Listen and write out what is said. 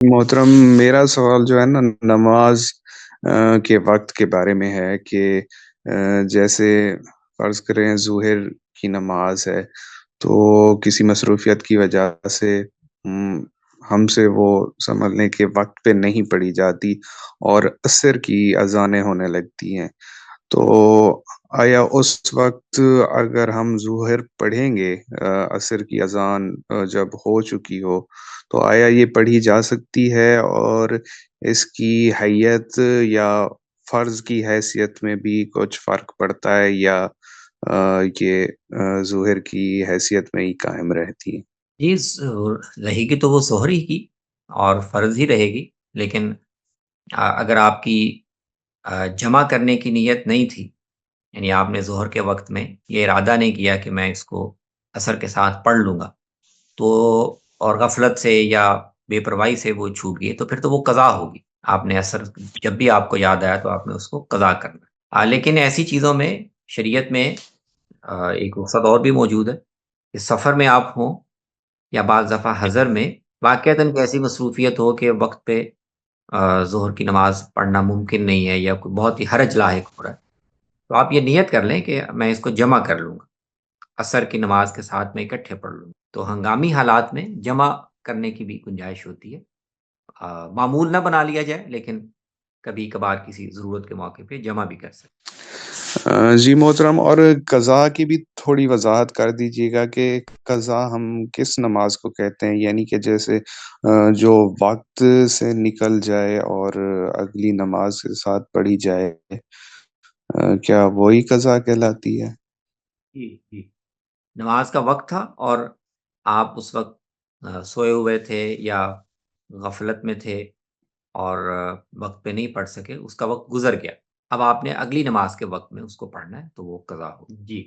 محترم، میرا سوال جو ہے نا نماز کے وقت کے بارے میں ہے کہ جیسے فرض کریں ظہر کی نماز ہے تو کسی مصروفیت کی وجہ سے ہم سے وہ سنبھلنے کے وقت پہ نہیں پڑھی جاتی اور عصر کی اذانیں ہونے لگتی ہیں، تو آیا اس وقت اگر ہم ظہر پڑھیں گے عصر کی اذان جب ہو چکی ہو تو آیا یہ پڑھی جا سکتی ہے اور اس کی حیت یا فرض کی حیثیت میں بھی کچھ فرق پڑتا ہے یا یہ ظہر کی حیثیت میں ہی قائم رہتی ہے؟ جی، رہے گی تو وہ ظہر ہی کی اور فرض ہی رہے گی، لیکن اگر آپ کی جمع کرنے کی نیت نہیں تھی، یعنی آپ نے ظہر کے وقت میں یہ ارادہ نہیں کیا کہ میں اس کو عصر کے ساتھ پڑھ لوں گا، تو اور غفلت سے یا بے پرواہی سے وہ چھوٹ گئی، تو پھر تو وہ قضا ہوگی۔ آپ نے عصر جب بھی آپ کو یاد آیا تو آپ نے اس کو قضا کرنا۔ لیکن ایسی چیزوں میں شریعت میں ایک رخصت اور بھی موجود ہے کہ سفر میں آپ ہوں یا بعض دفعہ حضر میں واقعتاً ایسی مصروفیت ہو کہ وقت پہ ظہر کی نماز پڑھنا ممکن نہیں ہے یا کوئی بہت ہی حرج لاحق ہو رہا ہے، تو آپ یہ نیت کر لیں کہ میں اس کو جمع کر لوں گا، عصر کی نماز کے ساتھ میں اکٹھے پڑھ لوں گا۔ تو ہنگامی حالات میں جمع کرنے کی بھی گنجائش ہوتی ہے۔ معمول نہ بنا لیا جائے، لیکن کبھی کبھار کسی ضرورت کے موقع پہ جمع بھی کر سکتے۔ جی محترم، اور قضا کی بھی تھوڑی وضاحت کر دیجیے گا کہ قضا ہم کس نماز کو کہتے ہیں، یعنی کہ جیسے جو وقت سے نکل جائے اور اگلی نماز کے ساتھ پڑھی جائے، کیا وہی قضا کہلاتی ہے؟ جی جی، نماز کا وقت تھا اور آپ اس وقت سوئے ہوئے تھے یا غفلت میں تھے اور وقت پہ نہیں پڑھ سکے، اس کا وقت گزر گیا، اب آپ نے اگلی نماز کے وقت میں اس کو پڑھنا ہے تو وہ قضا ہو جی۔